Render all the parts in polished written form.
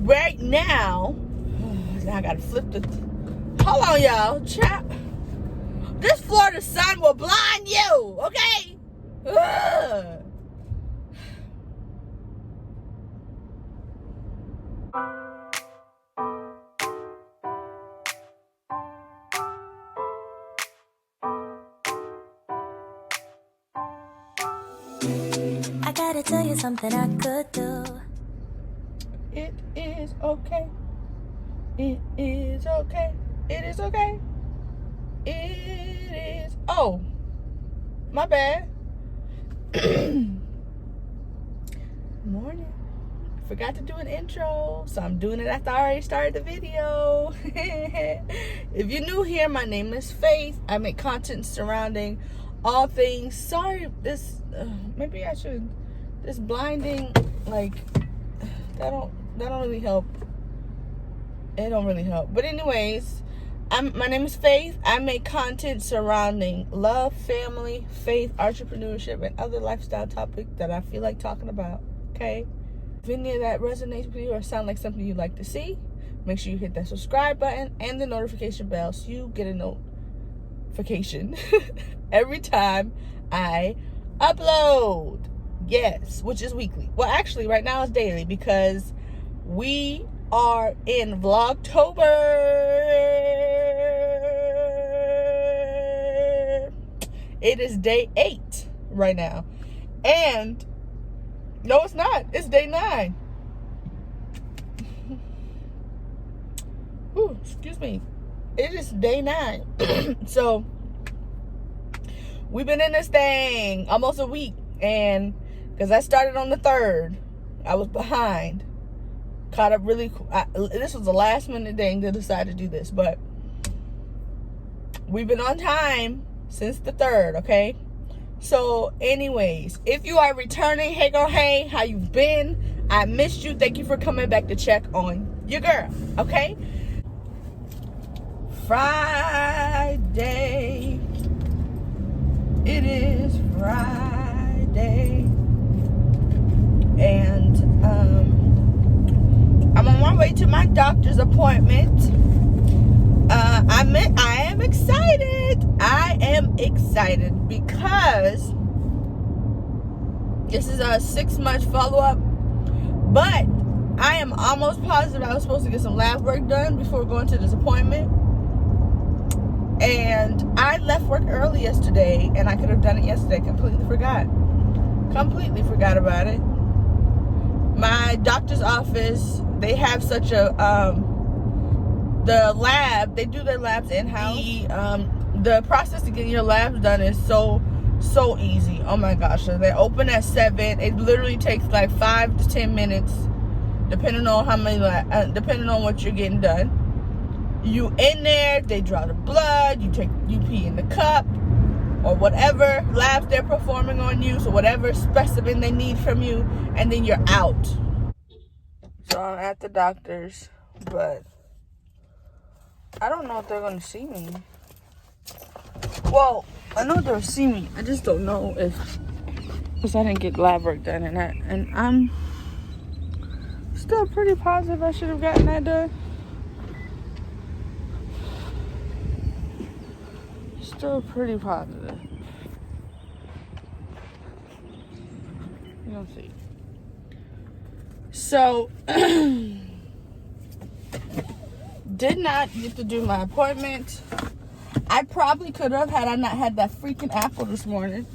right now, I gotta flip the. Hold on, y'all. This Florida sun will blind you, okay? Ugh. I gotta tell you something I could do. It is okay. It is okay. It is okay. It is. Oh, my bad. Morning. Forgot to do an intro, so I'm doing it after I already started the video. If you're new here, my name is Faith. I make content surrounding all things. Sorry, this maybe I should. This blinding, like that don't really help. It don't really help. But anyways, my name is Faith. I make content surrounding love, family, faith, entrepreneurship, and other lifestyle topics that I feel like talking about. Okay. If any of that resonates with you or sound like something you'd like to see, make sure you hit that subscribe button and the notification bell so you get a notification every time I upload. Yes, which is weekly. Well, actually, right now it's daily because we are in Vlogtober. It is day 8 right now. And no, it's not. It's day 9. Ooh, excuse me. It is day 9. So, we've been in this thing almost a week. And because I started on the 3rd, I was behind. Caught up really. This was a last minute thing to decide to do this. But we've been on time since the 3rd, okay? So, anyways, if you are returning, hey girl, hey, how you been? I missed you. Thank you for coming back to check on your girl, okay? Friday. It is Friday. And, I'm on my way to my doctor's appointment. I am excited. I am excited because this is a 6-month follow-up, but I am almost positive I was supposed to get some lab work done before going to this appointment. And I left work early yesterday, and I could have done it yesterday. Completely forgot about it. My doctor's office, they have such a the lab, they do their labs in-house. The process to get your labs done is so easy. Oh my gosh. So they open at 7. It literally takes like 5 to 10 minutes depending on how many depending on what you're getting done. You in there, they draw the blood, you pee in the cup or whatever labs they're performing on you, so whatever specimen they need from you, and then you're out. So I'm at the doctor's, but I don't know if they're going to see me. Well, I know they'll see me. I just don't know if, because I didn't get lab work done, and I'm still pretty positive I should have gotten that done. Still pretty positive. You don't see. So, did not get to do my appointment. I probably could have had I not had that freaking apple this morning.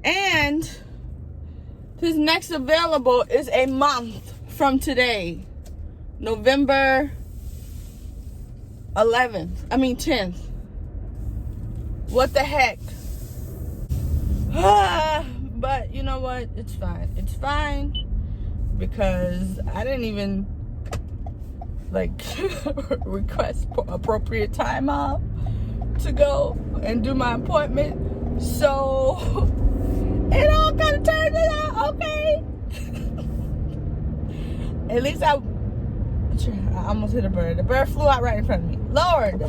And his next available is a month from today, November 10th. What the heck? But you know what? It's fine. It's fine because I didn't even request appropriate time off to go and do my appointment. So it all kind of turned out okay. At least I almost hit a bird. The bird flew out right in front of me. Lord.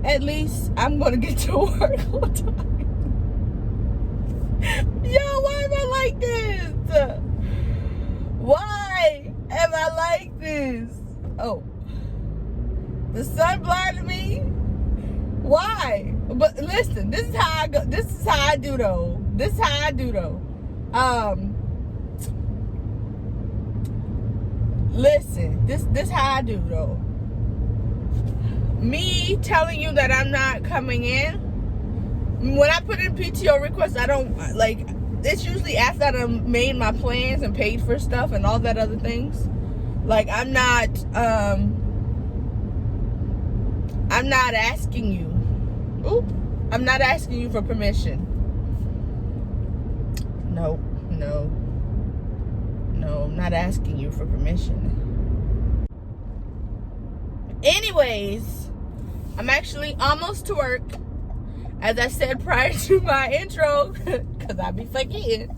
At least I'm going to get to work on time. Yo, why am I like this? this. Oh. The sun blinded me? Why? But listen, this is how I go. This is how I do though. Listen, this how I do though. Me telling you that I'm not coming in, when I put in PTO requests, I don't, like, it's usually after I've made my plans and paid for stuff and all that other things. Like, I'm not asking you. I'm not asking you for permission. No, I'm not asking you for permission. Anyways, I'm actually almost to work. As I said prior to my intro, because I be forgetting,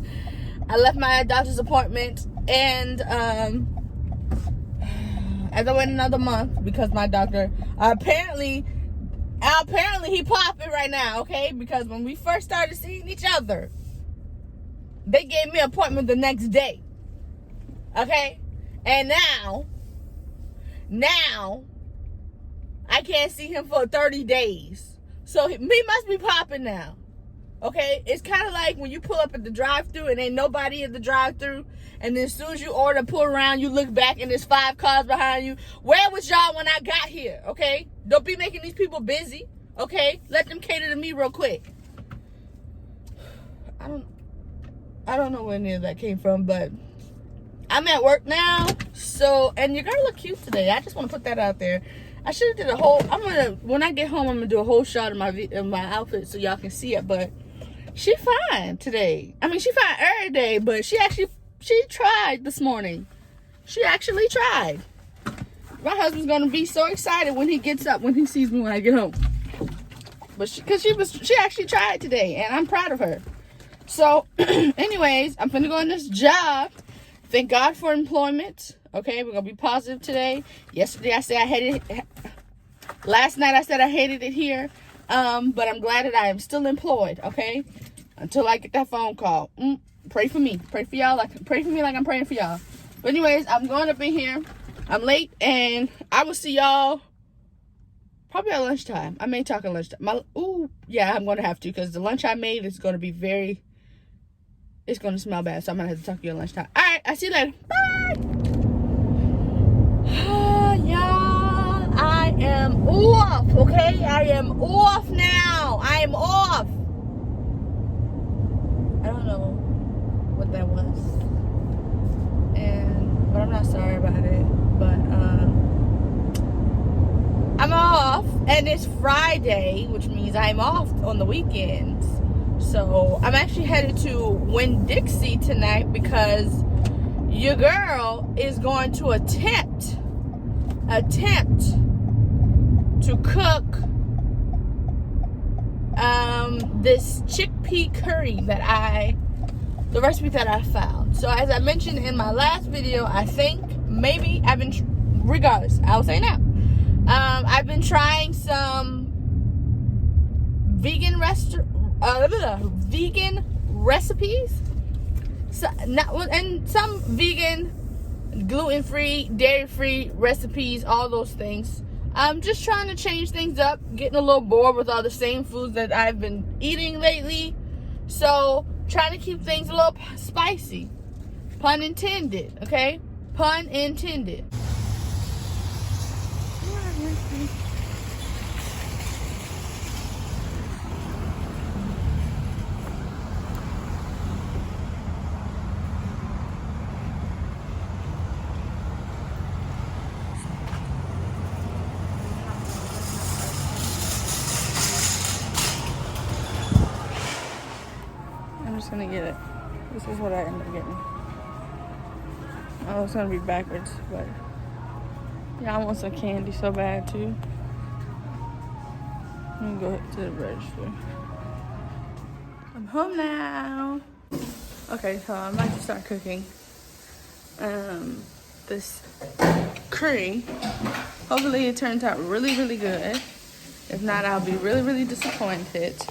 I left my doctor's appointment, and as I went another month, because my doctor apparently he popping right now, okay? Because when we first started seeing each other, they gave me an appointment the next day, okay? And now I can't see him for 30 days. So he must be popping now. Okay? It's kind of like when you pull up at the drive-thru and ain't nobody at the drive-thru, and then as soon as you order, pull around, you look back and there's 5 cars behind you. Where was y'all when I got here? Okay? Don't be making these people busy. Okay? Let them cater to me real quick. I don't know where any of that came from, but I'm at work now. So, and your girl look cute today. I just want to put that out there. I should have did a whole, when I get home, I'm gonna do a whole shot of my outfit so y'all can see it, but she fine today. I mean, she fine every day, but she tried this morning. She actually tried. My husband's gonna be so excited when he gets up, when he sees me when I get home. But she actually tried today, and I'm proud of her. So, anyways, I'm finna go on this job. Thank God for employment. Okay, we're gonna be positive today. Yesterday I said I hated it. Last night I said I hated it here. But I'm glad that I am still employed. Okay, until I get that phone call. Pray for me. Pray for y'all. Pray for me like I'm praying for y'all. But anyways, I'm going up in here. I'm late, and I will see y'all probably at lunchtime. I may talk at lunchtime. Yeah, I'm gonna have to, because the lunch I made is gonna be it's gonna smell bad, so I'm gonna have to talk to you at lunchtime. All right, I see you later. Bye. Y'all, I am off, okay? I am off now. I am off. I don't know what that was, but I'm not sorry about it. But I'm off, and it's Friday, which means I'm off on the weekends. So I'm actually headed to Winn-Dixie tonight, because your girl is going to attempt to cook this chickpea curry the recipe that I found. So as I mentioned in my last video, I think maybe regardless, I'll say now, I've been trying some vegan recipes, and some vegan, gluten-free, dairy-free recipes, all those things. I'm just trying to change things up, getting a little bored with all the same foods that I've been eating lately. So, trying to keep things a little spicy. Pun intended, okay? Pun intended. I'm just gonna get it. This is what I ended up getting. Oh, it's gonna be backwards, but yeah, I want some candy so bad too. Let me go to the register. I'm home now. Okay, so I'm about to start cooking this curry. Hopefully it turns out really, really good. If not, I'll be really, really disappointed.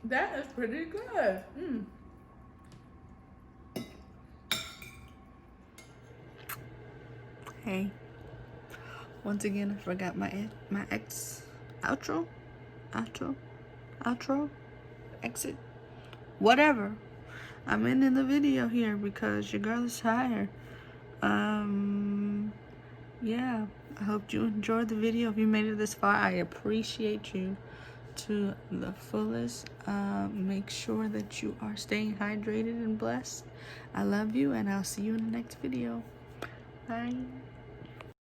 That is pretty good. Hey, once again, I forgot my outro, exit, whatever. I'm ending the video here because your girl is tired. Yeah, I hope you enjoyed the video. If you made it this far, I appreciate you to the fullest. Make sure that you are staying hydrated and blessed. I love you, and I'll see you in the next video. Bye.